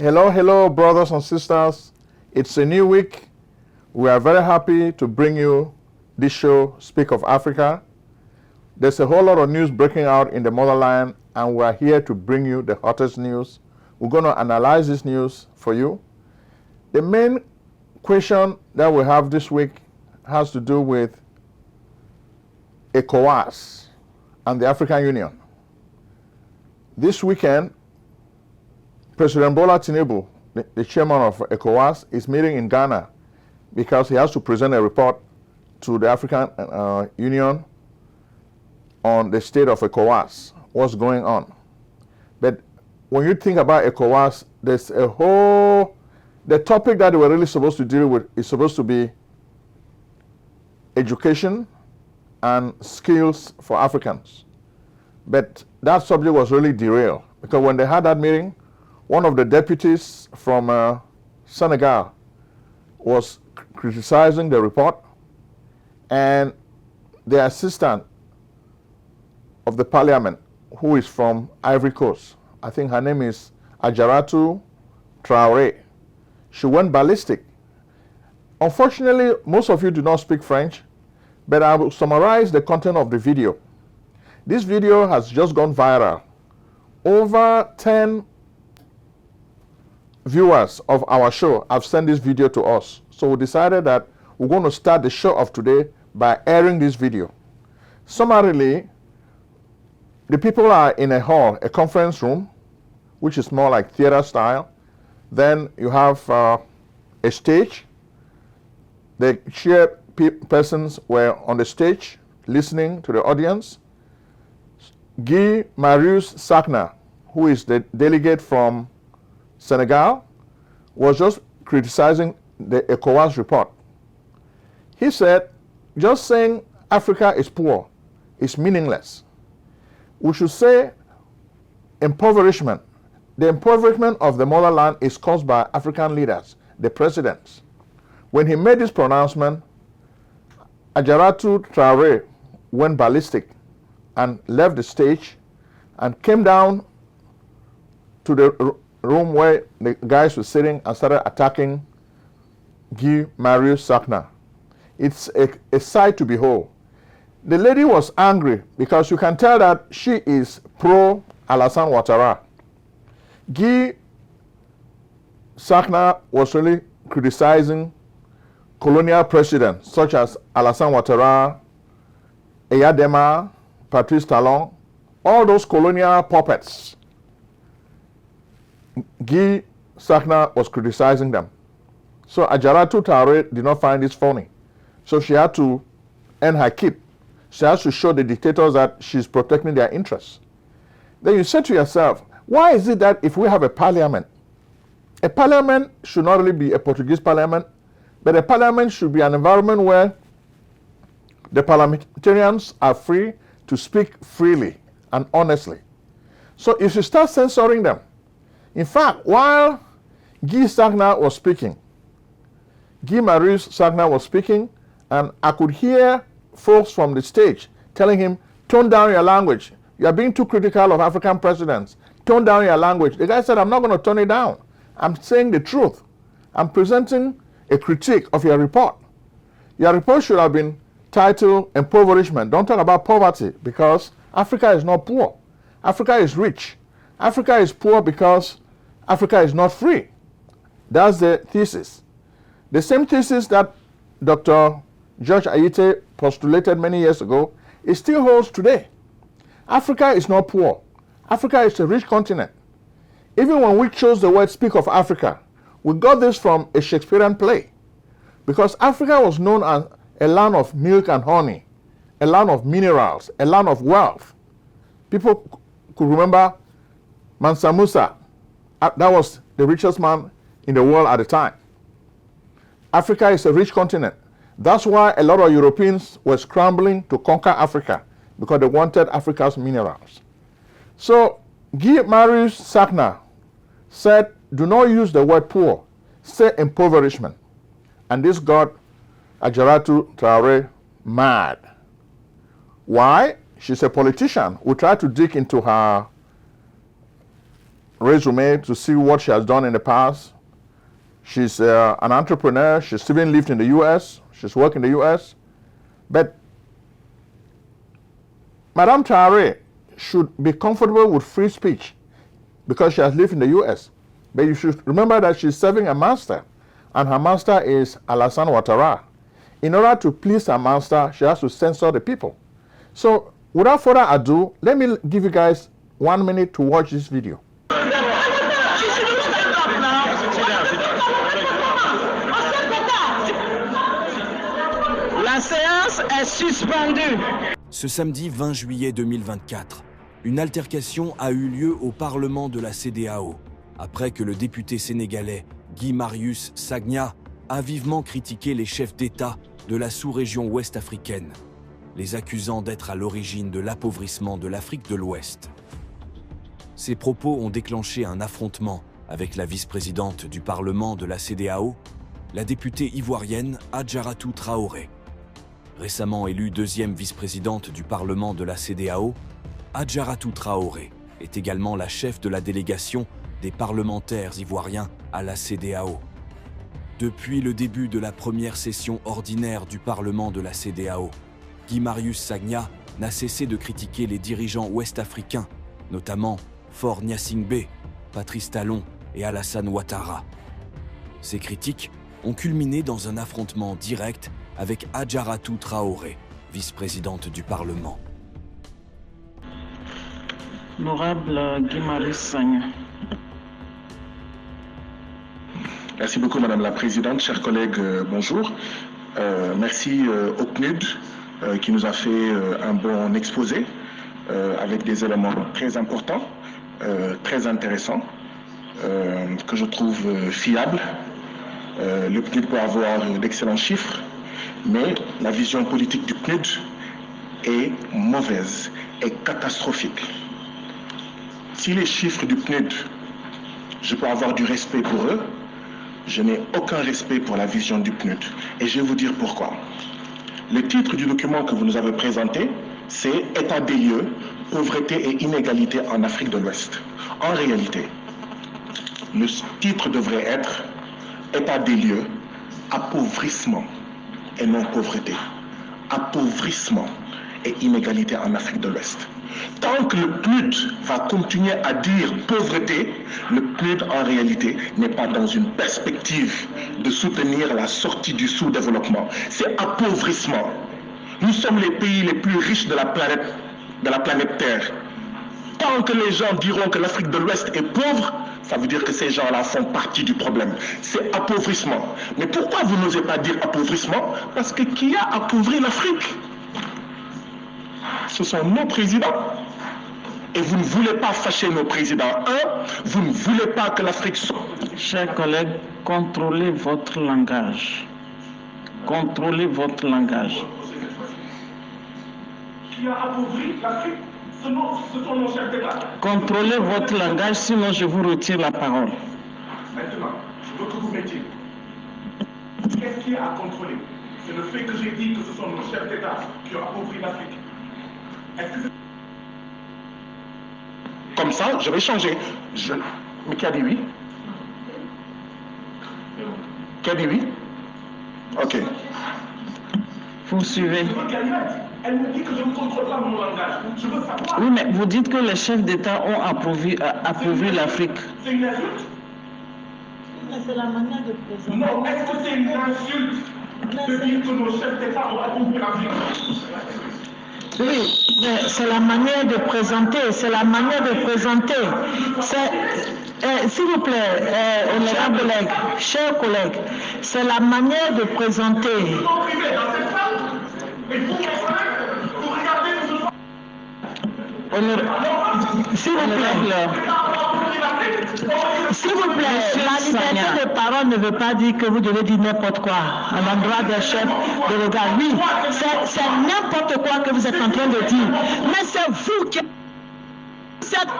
Hello, brothers and sisters. It's a new week. We are very happy to bring you this show, Speak of Africa. There's a whole lot of news breaking out in the motherland, and we are here to bring you the hottest news. We're going to analyze this news for you. The main question that we have this week has to do with Ecowas and the African Union. This weekend, President Bola Tinubu, the chairman of Ecowas, is meeting in Ghana because he has to present a report to the African Union on the state of Ecowas, what's going on. But when you think about Ecowas, there's the topic that we're really supposed to deal with is supposed to be education and skills for Africans. But that subject was really derailed because when they had that meeting, one of the deputies from Senegal was criticizing the report, and the assistant of the parliament, who is from Ivory Coast, I think her name is Adjaratou Traoré, she went ballistic. Unfortunately, most of you do not speak French, but I will summarize the content of the video. This video has just gone viral. Over 10 viewers of our show have sent this video to us. So we decided that we're going to start the show of today by airing this video. Summarily, the people are in a hall, a conference room, which is more like theater style. Then you have a stage. The chairpersons were on the stage listening to the audience. Guy Marius Sakna, who is the delegate from Senegal, was just criticizing the Ecowas report. He said, just saying Africa is poor is meaningless. We should say impoverishment. The impoverishment of the motherland is caused by African leaders, the presidents. When he made this pronouncement, Adjaratou Traoré went ballistic and left the stage and came down to the room where the guys were sitting and started attacking Guy Marius Sakna. It's a sight to behold. The lady was angry because you can tell that she is pro Alassane Ouattara. Guy Sakna was really criticizing colonial presidents such as Alassane Ouattara, Eyadema, Patrice Talon, all those colonial puppets. Guy Sakna was criticizing them. So Adjaratou Traoré did not find this funny. So she had to end her keep. She has to show the dictators that she's protecting their interests. Then you say to yourself, why is it that if we have a parliament should not really be a Portuguese parliament, but a parliament should be an environment where the parliamentarians are free to speak freely and honestly. So if you start censoring them, in fact, while Guy Sakna was speaking, Guy Marius Sakna was speaking, and I could hear folks from the stage telling him, tone down your language. You are being too critical of African presidents. Tone down your language. The guy said, I'm not going to tone it down. I'm saying the truth. I'm presenting a critique of your report. Your report should have been titled Impoverishment. Don't talk about poverty, because Africa is not poor. Africa is rich. Africa is poor because Africa is not free. That's the thesis. The same thesis that Dr. George Ayite postulated many years ago, it still holds today. Africa is not poor. Africa is a rich continent. Even when we chose the word Speak of Africa, we got this from a Shakespearean play, because Africa was known as a land of milk and honey, a land of minerals, a land of wealth. People could remember Mansa Musa. That was the richest man in the world at the time. Africa is a rich continent. That's why a lot of Europeans were scrambling to conquer Africa, because they wanted Africa's minerals. So Guy Marius Sakna said, do not use the word poor, say impoverishment. And this got Adjaratou Traoré mad. Why? She's a politician. We tried to dig into her resume to see what she has done in the past. She's an entrepreneur. She's even lived in the U.S. She's worked in the U.S. But Madame Traoré should be comfortable with free speech because she has lived in the U.S. But you should remember that she's serving a master, and her master is Alassane Ouattara. In order to please her master, she has to censor the people. So without further ado, let me give you guys 1 minute to watch this video. La séance est suspendue. Ce samedi 20 juillet 2024, une altercation a eu lieu au Parlement de la CEDEAO, après que le député sénégalais Guy-Marius Sagna a vivement critiqué les chefs d'État de la sous-région ouest africaine, les accusant d'être à l'origine de l'appauvrissement de l'Afrique de l'Ouest. Ces propos ont déclenché un affrontement avec la vice-présidente du Parlement de la CEDEAO, la députée ivoirienne Adjaratou Traoré. Récemment élue deuxième vice-présidente du Parlement de la CEDEAO, Adjaratou Traoré est également la chef de la délégation des parlementaires ivoiriens à la CEDEAO. Depuis le début de la première session ordinaire du Parlement de la CEDEAO, Guy-Marius Sagna n'a cessé de critiquer les dirigeants ouest-africains, notamment Faure Gnassingbé, Patrice Talon et Alassane Ouattara. Ces critiques ont culminé dans un affrontement direct avec Adjaratou Traoré, vice-présidente du Parlement. Honorable Guy-Marius Sagna. Merci beaucoup Madame la Présidente, chers collègues, bonjour. Merci au PNUD qui nous a fait un bon exposé avec des éléments très importants, très intéressants, que je trouve fiables. Le PNUD peut avoir d'excellents chiffres, mais la vision politique du PNUD est mauvaise, est catastrophique. Si les chiffres du PNUD, je peux avoir du respect pour eux, je n'ai aucun respect pour la vision du PNUD. Et je vais vous dire pourquoi. Le titre du document que vous nous avez présenté, c'est « État des lieux, pauvreté et inégalité en Afrique de l'Ouest ». En réalité, le titre devrait être « État des lieux, appauvrissement et non pauvreté ». Appauvrissement et inégalité en Afrique de l'Ouest. Tant que le PNUD va continuer à dire pauvreté, le PNUD en réalité n'est pas dans une perspective de soutenir la sortie du sous-développement. C'est appauvrissement. Nous sommes les pays les plus riches de la planète Terre. Tant que les gens diront que l'Afrique de l'Ouest est pauvre, ça veut dire que ces gens-là font partie du problème. C'est appauvrissement. Mais pourquoi vous n'osez pas dire appauvrissement? Parce que qui a appauvri l'Afrique? Ce sont nos présidents. Et vous ne voulez pas fâcher nos présidents. Vous ne voulez pas que l'Afrique soit... Chers collègues, contrôlez votre langage. Contrôlez votre langage. Qui a appauvri l'Afrique? Ce sont nos chefs d'État. Contrôlez votre langage, sinon je vous retire la parole. Maintenant, je veux que vous mettiez. Qu'est-ce qui a à contrôler? C'est le fait que j'ai dit que ce sont nos chefs d'État qui ont appauvri l'Afrique. Comme ça, je vais changer. Mais qui a dit oui? Qui a dit oui? Ok. Vous suivez. Elle me dit que je ne contrôle pas mon langage. Je veux savoir. Oui, mais vous dites que les chefs d'État ont appauvri l'Afrique. C'est une insulte? C'est la manière de présenter. Non, est-ce que c'est une insulte de dire que nos chefs d'État ont appauvri l'Afrique? Oui, mais c'est la manière de présenter, c'est la manière de présenter. S'il vous plaît, honorable collègue, chers collègues, c'est la manière de présenter. S'il vous plaît. S'il vous plaît, la liberté de parole ne veut pas dire que vous devez dire n'importe quoi à l'endroit des chefs de l'État. Oui, c'est n'importe quoi que vous êtes en train de dire. Mais c'est vous qui êtes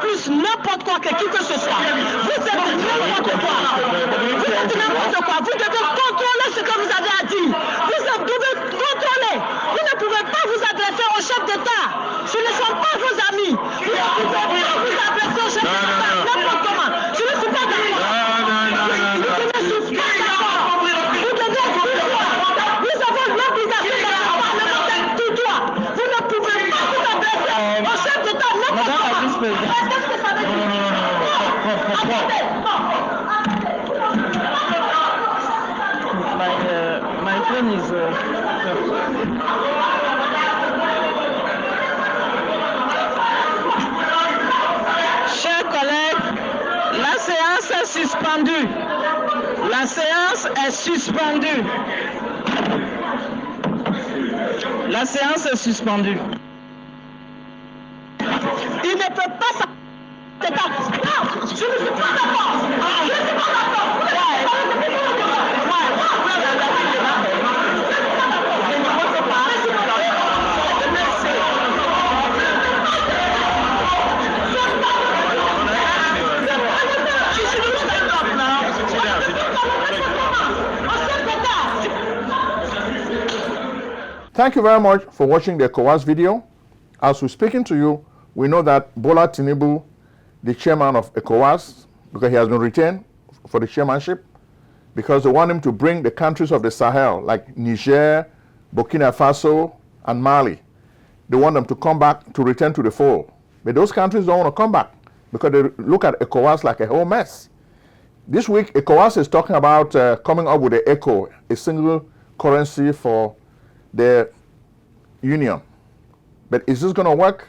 plus n'importe quoi que qui que ce soit. Vous êtes n'importe quoi. Vous êtes n'importe quoi. Vous devez contrôler ce que vous avez à dire. Vous devez contrôler. Vous ne pouvez pas vous adresser au chef d'État. Ce ne sont pas vos amis. Vous ne pouvez pas vous adresser au chef d'État n'importe comment. Chers collègues, la séance est suspendue. La séance est suspendue. La séance est suspendue. Il ne peut pas s'arrêter. Non, je ne suis pas d'accord. Je ne suis pas d'accord. Thank you very much for watching the Ecowas video. As we're speaking to you, we know that Bola Tinubu, the chairman of Ecowas, because he has been retained for the chairmanship, because they want him to bring the countries of the Sahel, like Niger, Burkina Faso, and Mali. They want them to come back, to return to the fold. But those countries don't want to come back because they look at Ecowas like a whole mess. This week, Ecowas is talking about coming up with the ECO, a single currency for the union. But is this going to work?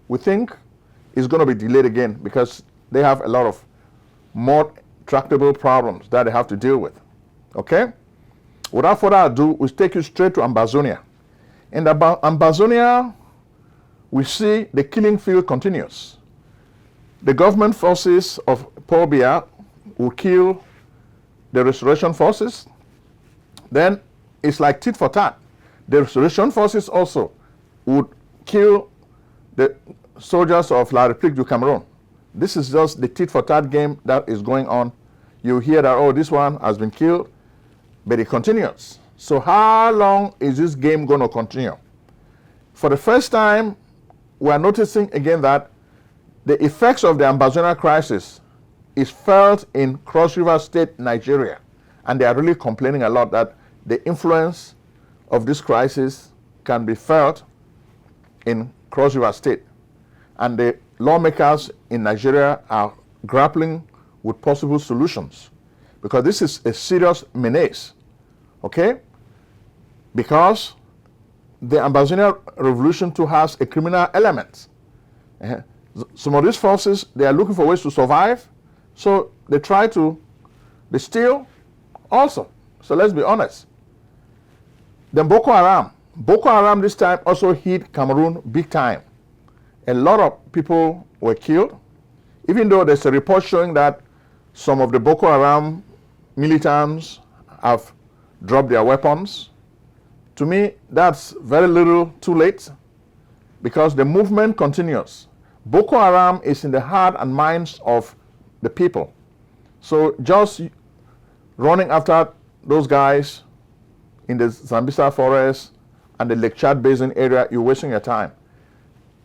We think it's going to be delayed again because they have a lot of more tractable problems that they have to deal with. Okay? Without further ado, we'll take you straight to Ambazonia. In Ambazonia, we see the killing field continues. The government forces of Paul Biya will kill the restoration forces. Then it's like tit for tat. The restoration forces also would kill the soldiers of La République du Cameroon. This is just the tit for tat game that is going on. You hear that, oh, this one has been killed, but it continues. So how long is this game going to continue? For the first time, we are noticing again that the effects of the Ambazonia crisis is felt in Cross River State, Nigeria. And they are really complaining a lot that the influence of this crisis can be felt in Cross River State. And the lawmakers in Nigeria are grappling with possible solutions because this is a serious menace, okay? Because the Ambazonia revolution too has a criminal element. Some of these forces, they are looking for ways to survive, so they steal also. So let's be honest. Then Boko Haram this time also hit Cameroon big time. A lot of people were killed, even though there's a report showing that some of the Boko Haram militants have dropped their weapons. To me, that's very little too late because the movement continues. Boko Haram is in the heart and minds of the people. So just running after those guys in the Zambisa forest and the Lake Chad Basin area, you're wasting your time.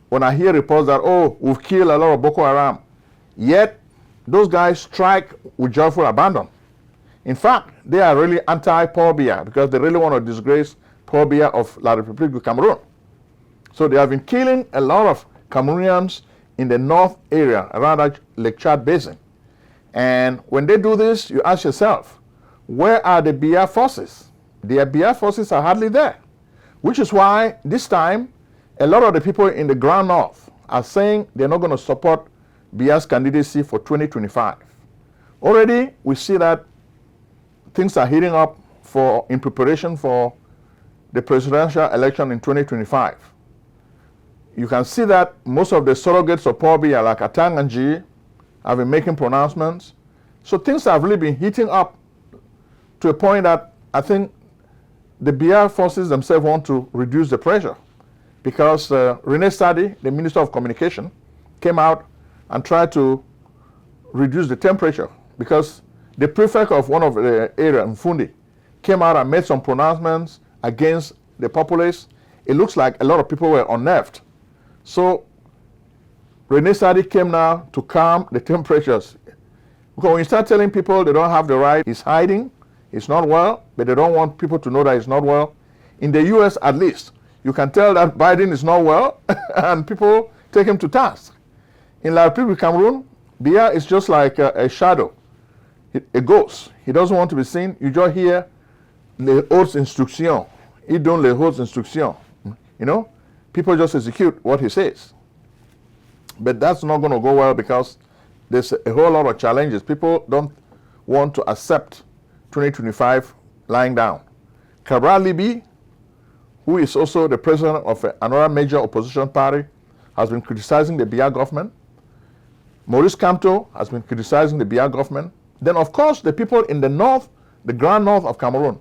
When I hear reports that, oh, we've killed a lot of Boko Haram, yet those guys strike with joyful abandon. In fact, they are really anti-Paul Biya because they really want to disgrace Paul Biya of La République du Cameroon. So they have been killing a lot of Cameroonians in the north area around that Lake Chad Basin. And when they do this, you ask yourself, where are the Biya forces? The Biya forces are hardly there, which is why this time a lot of the people in the Grand North are saying they're not going to support Biya's candidacy for 2025. Already, we see that things are heating up in preparation for the presidential election in 2025. You can see that most of the surrogates of Paul Biya, like Atang and G, have been making pronouncements. So things have really been heating up to a point that I think the Biya forces themselves want to reduce the pressure because René Sadi, the Minister of Communication, came out and tried to reduce the temperature because the prefect of one of the area, Mfundi, came out and made some pronouncements against the populace. It looks like a lot of people were unnerved. So René Sadi came now to calm the temperatures. Because when you start telling people they don't have the right, he's hiding, he's not well, but they don't want people to know that he's not well. In the US at least, you can tell that Biden is not well and people take him to task. In La République du Cameroon, Biya is just like a shadow, a ghost. He doesn't want to be seen. You just hear the haute instruction il donne les hautes instructions. You know, people just execute what he says. But that's not going to go well because there's a whole lot of challenges. People don't want to accept 2025 lying down. Cabral Libby, who is also the president of another major opposition party, has been criticizing the Biya government. Maurice Kamto has been criticizing the Biya government. Then, of course, the people in the north, the grand north of Cameroon,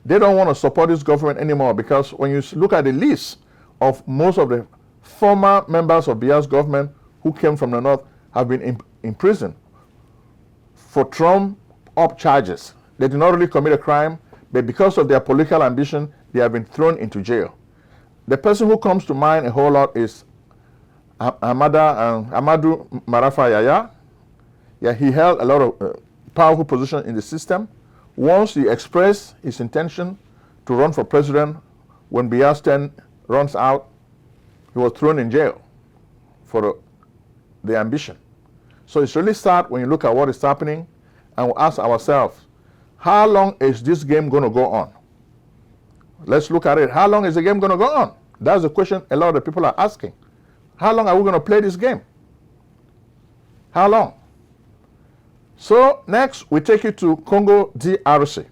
they don't want to support this government anymore because when you look at the list of most of the former members of Biya's government who came from the north have been imprisoned for Trump-up charges. They did not really commit a crime, but because of their political ambition, they have been thrown into jail. The person who comes to mind a whole lot is Amadou Marafa Yaya. Yeah, he held a lot of powerful position in the system. Once he expressed his intention to run for president, when Biya's term runs out, he was thrown in jail for the ambition. So it's really sad when you look at what is happening and we ask ourselves, how long is this game going to go on? Let's look at it. How long is the game going to go on? That's the question a lot of the people are asking. How long are we going to play this game? How long? So next, we take you to Congo DRC.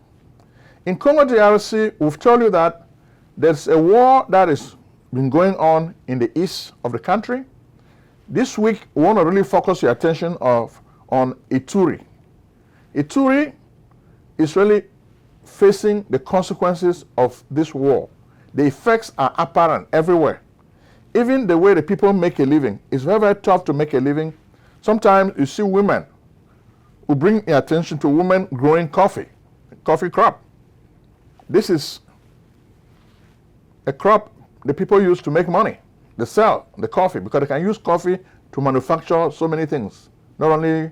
In Congo DRC, we've told you that there's a war that has been going on in the east of the country. This week, we want to really focus your attention on Ituri. Ituri is really facing the consequences of this war. The effects are apparent everywhere. Even the way the people make a living, it's very, very tough to make a living. Sometimes you see women who bring your attention to women growing coffee crop. This is a crop the people use to make money. They sell the coffee because they can use coffee to manufacture so many things. Not only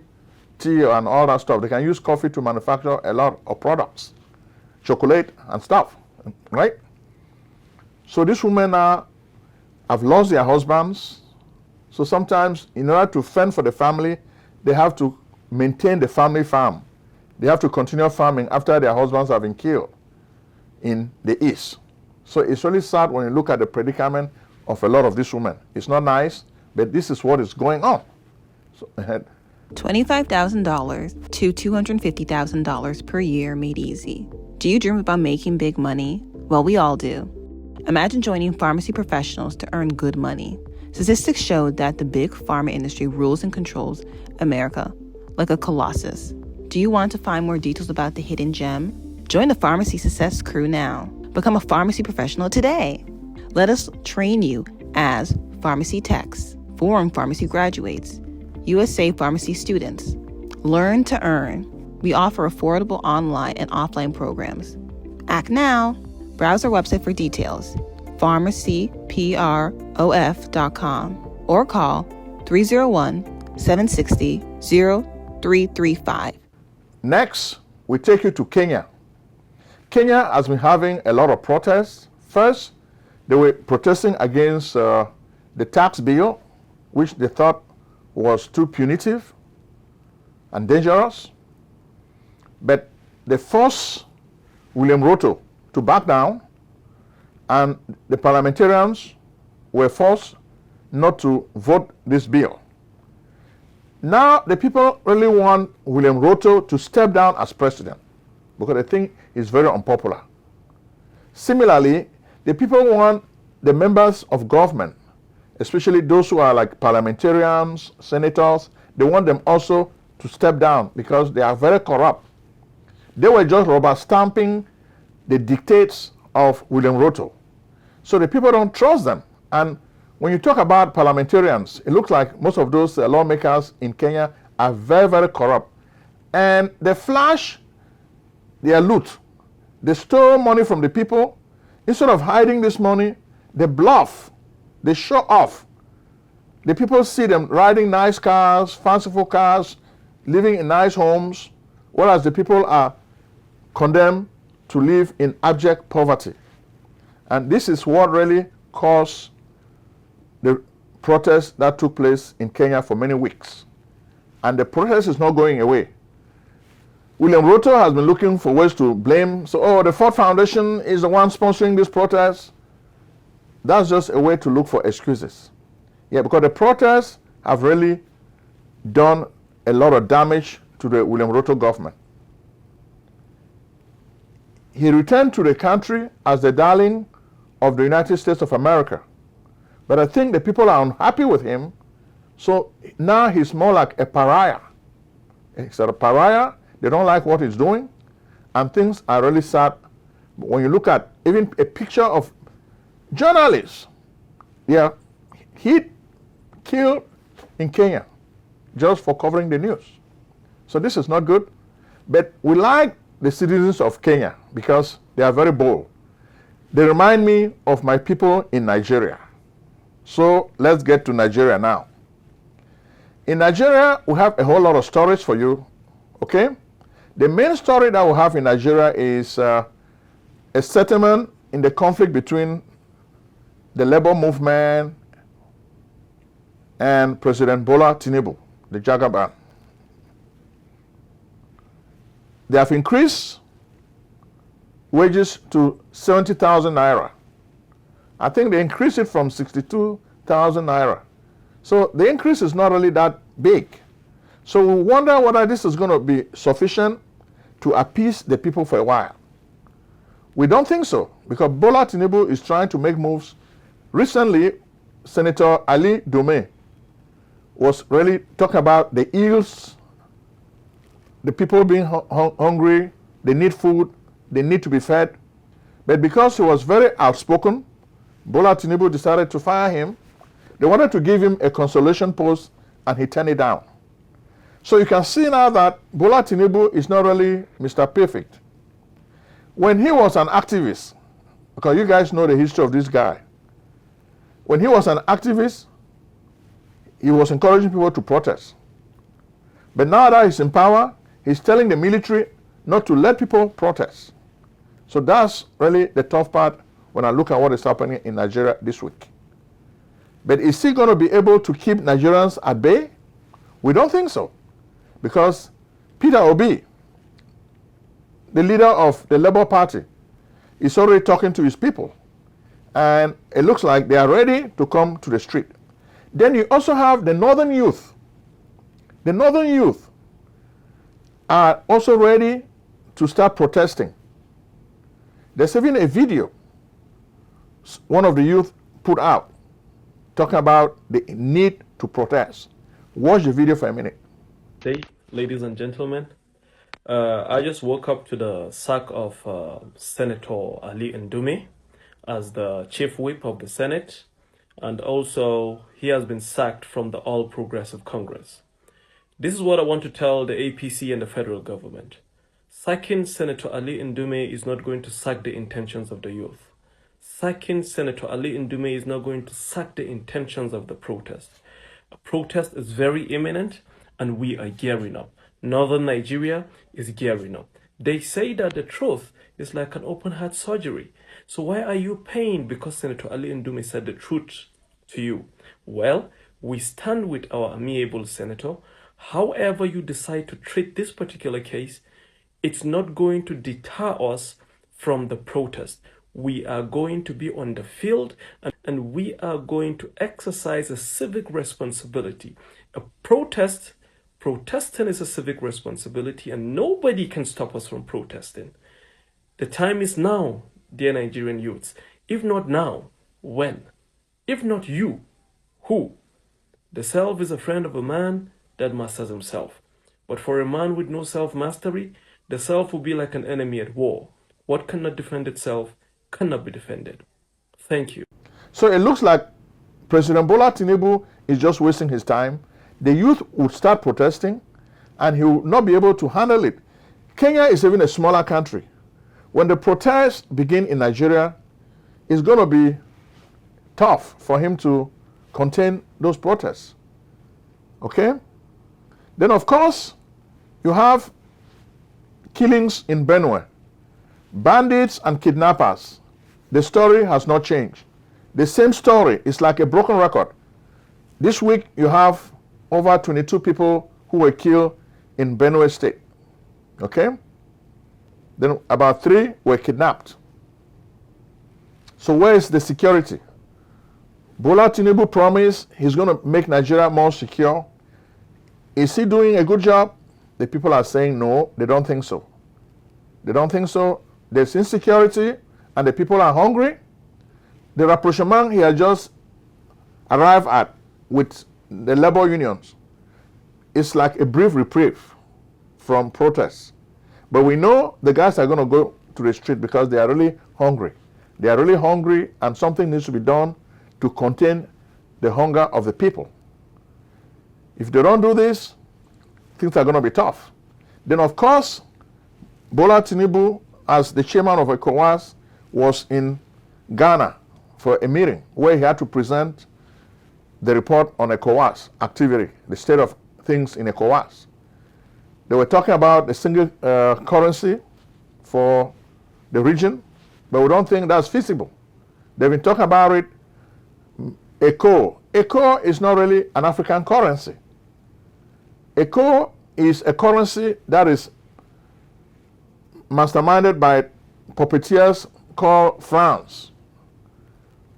tea and all that stuff. They can use coffee to manufacture a lot of products, chocolate and stuff, right? So these women have lost their husbands. So sometimes in order to fend for the family, they have to maintain the family farm. They have to continue farming after their husbands have been killed in the east. So it's really sad when you look at the predicament of a lot of these women. It's not nice, but this is what is going on. So ahead. $25,000 to $250,000 per year made easy. Do you dream about making big money? Well, we all do. Imagine joining pharmacy professionals to earn good money. Statistics show that the big pharma industry rules and controls America like a colossus. Do you want to find more details about the hidden gem? Join the Pharmacy Success crew now. Become a pharmacy professional today. Let us train you as pharmacy techs, foreign pharmacy graduates, USA pharmacy students. Learn to earn. We offer affordable online and offline programs. Act now. Browse our website for details, pharmacyprof.com, or call 301-760-0335. Next, we take you to Kenya. Kenya has been having a lot of protests. First, they were protesting against the tax bill, which they thought was too punitive and dangerous. But they forced William Ruto to back down, and the parliamentarians were forced not to vote this bill. Now the people really want William Ruto to step down as president because they think he's very unpopular. Similarly, the people want the members of government, especially those who are like parliamentarians, senators, they want them also to step down because they are very corrupt. They were just rubber stamping the dictates of William Ruto. So the people don't trust them. And when you talk about parliamentarians, it looks like most of those lawmakers in Kenya are very, very corrupt. And they flash their loot. They stole money from the people. Instead of hiding this money, they bluff. They show off. The people see them riding nice cars, fanciful cars, living in nice homes, whereas the people are condemned to live in abject poverty. And this is what really caused the protest that took place in Kenya for many weeks. And the protest is not going away. William Ruto has been looking for ways to blame. So, oh, the Ford Foundation is the one sponsoring this protest. That's just a way to look for excuses. Yeah, because the protests have really done a lot of damage to the William Ruto government. He returned to the country as the darling of the United States of America. But I think the people are unhappy with him, so now he's more like a pariah. He's a pariah. They don't like what he's doing, and things are really sad. When you look at even a picture of journalists, yeah, he killed in Kenya just for covering the news. So this is not good. But we like the citizens of Kenya because they are very bold. They remind me of my people in Nigeria. So let's get to Nigeria now. In Nigeria, we have a whole lot of stories for you, okay? The main story that we have in Nigeria is a settlement in the conflict between the labor movement and President Bola Tinubu, the Jagaban. They have increased wages to 70,000 naira. I think they increased it from 62,000 naira. So the increase is not really that big. So we wonder whether this is going to be sufficient to appease the people for a while. We don't think so, because Bola Tinubu is trying to make moves. Recently, Senator Ali Dume was really talking about the ills, the people being hungry, they need food, they need to be fed. But because he was very outspoken, Bola Tinubu decided to fire him. They wanted to give him a consolation post, and he turned it down. So you can see now that Bola Tinubu is not really Mr. Perfect. When he was an activist, because you guys know the history of this guy, when he was an activist, he was encouraging people to protest. But now that he's in power, he's telling the military not to let people protest. So that's really the tough part when I look at what is happening in Nigeria this week. But is he going to be able to keep Nigerians at bay? We don't think so. Because Peter Obi, the leader of the Labour Party, is already talking to his people. And it looks like they are ready to come to the street. Then you also have the northern youth. The northern youth are also ready to start protesting. There's even a video one of the youth put out talking about the need to protest. Watch the video for a minute. Hey, ladies and gentlemen, I just woke up to the sack of Senator Ali Ndume as the chief whip of the Senate, and also he has been sacked from the All Progressive Congress. This is what I want to tell the APC and the federal government. Sacking Senator Ali Ndume is not going to sack the intentions of the youth. Sacking Senator Ali Ndume is not going to sack the intentions of the protest. A protest is very imminent, and we are gearing up. Northern Nigeria is gearing up. They say that the truth is like an open heart surgery. So why are you pained because Senator Ali Ndume said the truth to you? Well, we stand with our amiable senator. However you decide to treat this particular case, it's not going to deter us from the protest. We are going to be on the field, and we are going to exercise a civic responsibility. A protesting is a civic responsibility, and nobody can stop us from protesting. The time is now, dear Nigerian youths. If not now, when? If not you, who? The self is a friend of a man that masters himself. But for a man with no self-mastery, the self will be like an enemy at war. What cannot defend itself cannot be defended. Thank you. So it looks like President Bola Tinubu is just wasting his time. The youth would start protesting, and he will not be able to handle it. Kenya is even a smaller country. When the protests begin in Nigeria, it's going to be tough for him to contain those protests. Okay? Then, of course, you have killings in Benue. Bandits and kidnappers. The story has not changed. The same story is like a broken record. This week, you have over 22 people who were killed in Benue State. Okay? Then about 3 were kidnapped. So where is the security? Bola Tinubu promised he's going to make Nigeria more secure. Is he doing a good job? The people are saying no, they don't think so. They don't think so. There's insecurity and the people are hungry. The rapprochement he has just arrived at with the labor unions is like a brief reprieve from protests. But we know the guys are going to go to the street because they are really hungry. They are really hungry and something needs to be done to contain the hunger of the people. If they don't do this, things are going to be tough. Then, of course, Bola Tinubu, as the chairman of Ecowas, was in Ghana for a meeting where he had to present the report on Ecowas activity, the state of things in Ecowas. They were talking about a single currency for the region, but we don't think that's feasible. They've been talking about it. ECO. ECO is not really an African currency. ECO is a currency that is masterminded by puppeteers called France.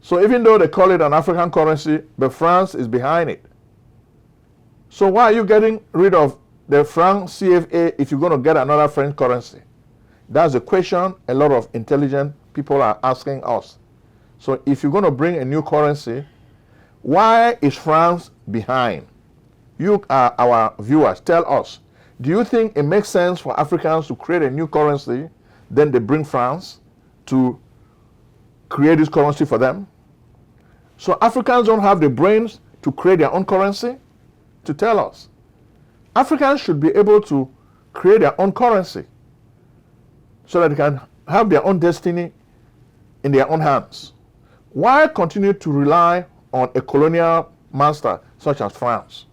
So even though they call it an African currency, but France is behind it. So why are you getting rid of the franc CFA if you're going to get another French currency? That's a question a lot of intelligent people are asking us. So if you're going to bring a new currency, why is France behind? You are our viewers. Tell us, do you think it makes sense for Africans to create a new currency, then they bring France to create this currency for them? So Africans don't have the brains to create their own currency? To tell us. Africans should be able to create their own currency so that they can have their own destiny in their own hands. Why continue to rely on a colonial master such as France?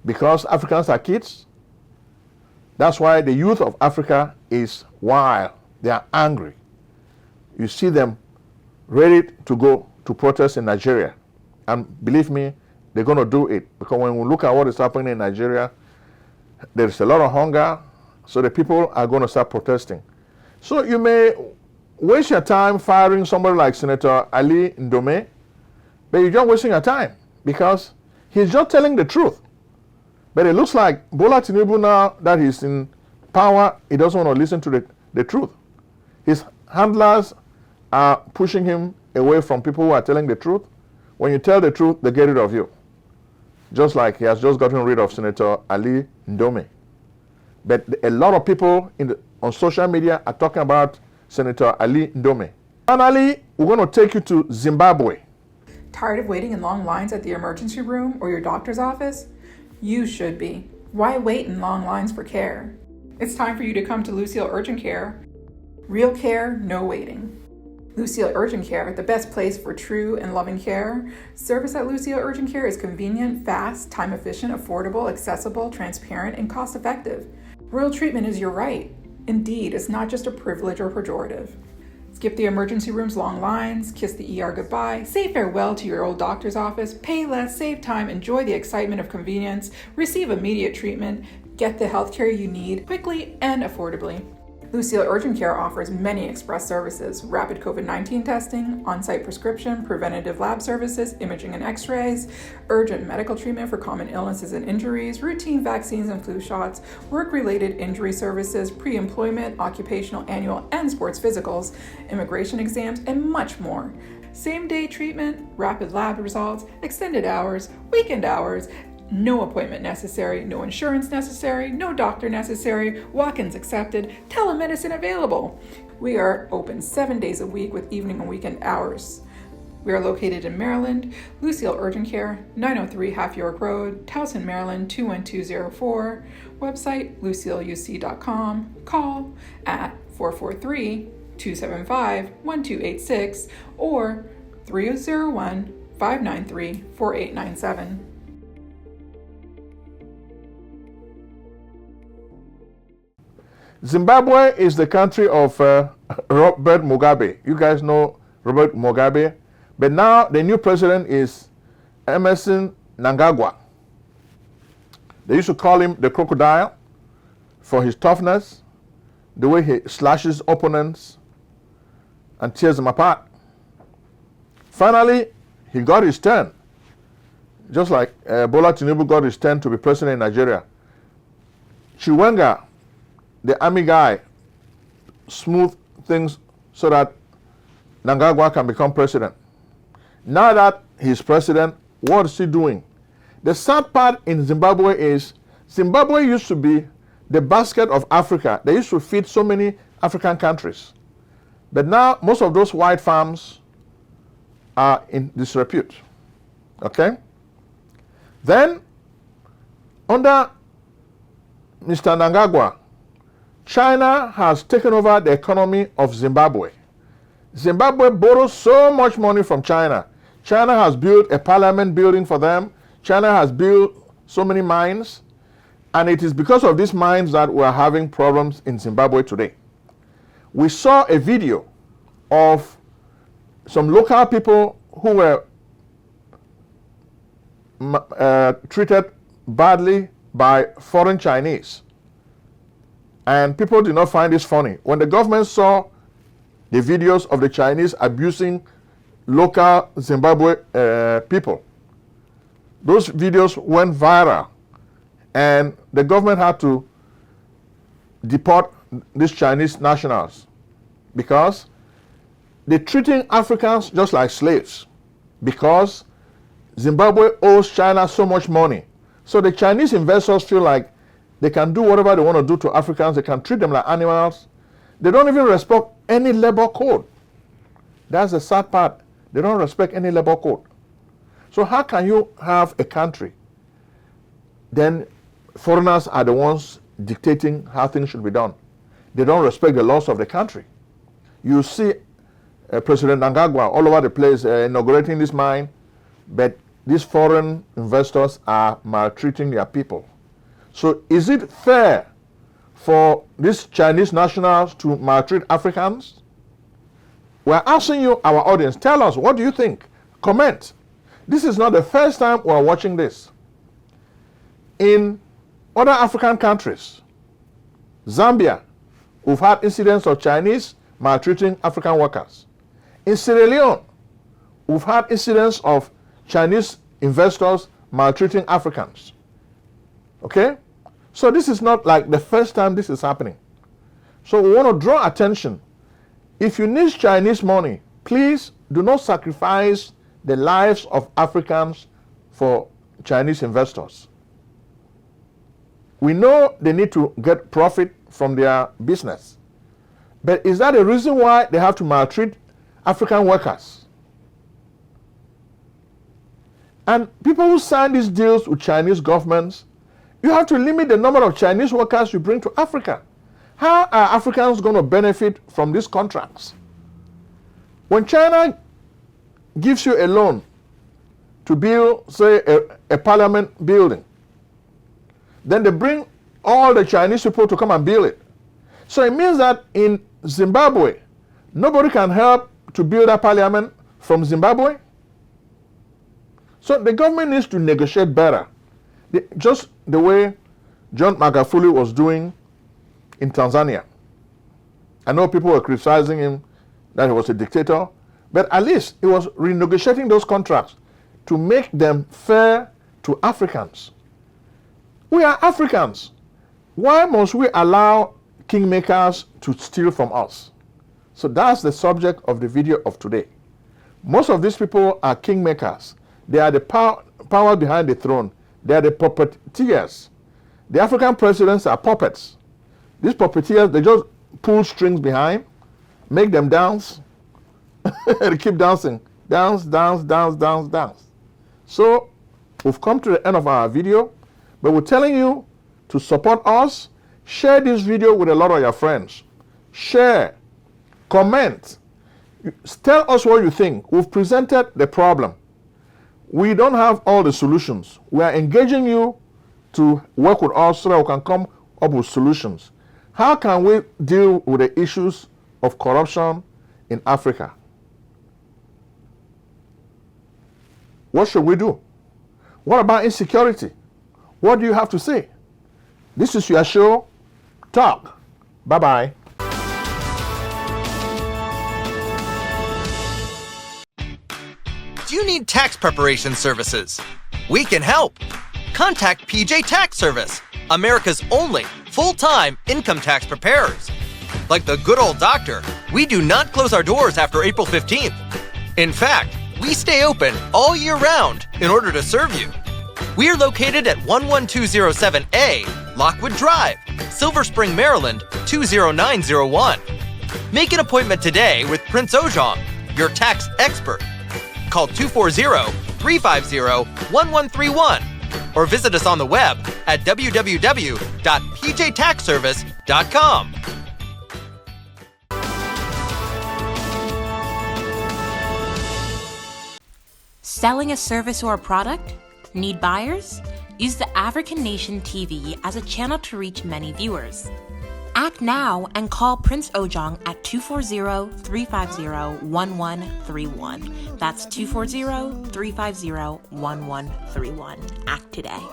Because Africans are kids? That's why the youth of Africa is wild. They are angry. You see them ready to go to protest in Nigeria. And believe me, they're going to do it. Because when we look at what is happening in Nigeria, there's a lot of hunger, so the people are going to start protesting. So you may waste your time firing somebody like Senator Ali Ndome, but you're just wasting your time because he's just telling the truth. But it looks like Bola Tinubu, now that he's in power, he doesn't want to listen to the truth. His handlers are pushing him away from people who are telling the truth. When you tell the truth, they get rid of you. Just like he has just gotten rid of Senator Ali Ndome. But a lot of people on social media are talking about Senator Ali Ndome. Finally, we're going to take you to Zimbabwe. Tired of waiting in long lines at the emergency room or your doctor's office? You should be. Why wait in long lines for care? It's time for you to come to Lucille Urgent Care. Real care, no waiting. Lucille Urgent Care, the best place for true and loving care. Service at Lucille Urgent Care is convenient, fast, time efficient, affordable, accessible, transparent, and cost effective. Royal treatment is your right. Indeed, it's not just a privilege or pejorative. Skip the emergency room's long lines, kiss the ER goodbye, say farewell to your old doctor's office, pay less, save time, enjoy the excitement of convenience, receive immediate treatment, get the healthcare you need quickly and affordably. Lucille Urgent Care offers many express services: rapid COVID-19 testing, on-site prescription, preventative lab services, imaging and x-rays, urgent medical treatment for common illnesses and injuries, routine vaccines and flu shots, work-related injury services, pre-employment, occupational, annual, and sports physicals, immigration exams, and much more. Same-day treatment, rapid lab results, extended hours, weekend hours, no appointment necessary, no insurance necessary, no doctor necessary, walk-ins accepted, telemedicine available. We are open 7 days a week with evening and weekend hours. We are located in Maryland. Lucille Urgent Care, 903 Half York Road, Towson, Maryland, 21204. Website, lucilleuc.com. Call at 443-275-1286 or 301-593-4897. Zimbabwe is the country of Robert Mugabe. You guys know Robert Mugabe. But now the new president is Emmerson Mnangagwa. They used to call him the crocodile. for his toughness, the way he slashes opponents and tears them apart. Finally, he got his turn. Just like Bola Tinubu got his turn to be president in Nigeria. Chiwenga, the army guy, smoothed things so that Mnangagwa can become president. Now that he's president, what is he doing? The sad part in Zimbabwe is Zimbabwe used to be the basket of Africa. They used to feed so many African countries. But now most of those white farms are in disrepute. Okay? Then, under Mr. Mnangagwa, China has taken over the economy of Zimbabwe. Zimbabwe borrows so much money from China. China has built a parliament building for them. China has built so many mines. And it is because of these mines that we are having problems in Zimbabwe today. We saw a video of some local people who were treated badly by foreign Chinese. And people did not find this funny. When the government saw the videos of the Chinese abusing local Zimbabwe people, those videos went viral. And the government had to deport these Chinese nationals because they're treating Africans just like slaves, because Zimbabwe owes China so much money. So the Chinese investors feel like they can do whatever they want to do to Africans. They can treat them like animals. They don't even respect any labor code. That's the sad part. They don't respect any labor code. So how can you have a country, then foreigners are the ones dictating how things should be done? They don't respect the laws of the country. You see President Mnangagwa all over the place inaugurating this mine, but these foreign investors are maltreating their people. So is it fair for these Chinese nationals to maltreat Africans? We're asking you, our audience, tell us, what do you think? Comment. This is not the first time we're watching this. In other African countries, Zambia, we've had incidents of Chinese maltreating African workers. In Sierra Leone, we've had incidents of Chinese investors maltreating Africans. Okay? So this is not like the first time this is happening. So we want to draw attention. If you need Chinese money, please do not sacrifice the lives of Africans for Chinese investors. We know they need to get profit from their business. But is that a reason why they have to maltreat African workers? And people who sign these deals with Chinese governments, you have to limit the number of Chinese workers you bring to Africa. How are Africans going to benefit from these contracts? When China gives you a loan to build, say, a parliament building, then they bring all the Chinese people to come and build it. So it means that in Zimbabwe, nobody can help to build a parliament from Zimbabwe. So the government needs to negotiate better. Just the way John Magufuli was doing in Tanzania. I know people were criticizing him that he was a dictator, but at least he was renegotiating those contracts to make them fair to Africans. We are Africans. Why must we allow kingmakers to steal from us? So that's the subject of the video of today. Most of these people are kingmakers. They are the power behind the throne. They are the puppeteers. The African presidents are puppets. These puppeteers, they just pull strings behind, make them dance, they keep dancing. Dance, dance, dance, dance, dance. So we've come to the end of our video, but we're telling you to support us. Share this video with a lot of your friends. Share, comment, tell us what you think. We've presented the problem. We don't have all the solutions. We are engaging you to work with us so that we can come up with solutions. How can we deal with the issues of corruption in Africa? What should we do? What about insecurity? What do you have to say? This is your show. talk. Bye-bye. Do you need tax preparation services? We can help. Contact PJ Tax Service, America's only full-time income tax preparers. Like the good old doctor, we do not close our doors after April 15th. In fact, we stay open all year round in order to serve you. We are located at 11207A, Lockwood Drive, Silver Spring, Maryland, 20901. Make an appointment today with Prince Ojong, your tax expert. Call 240-350-1131 or visit us on the web at www.pjtaxservice.com. Selling a service or a product? Need buyers? Use the African Nation TV as a channel to reach many viewers. Act now and call Prince Ojong at 240-350-1131. That's 240-350-1131. Act today.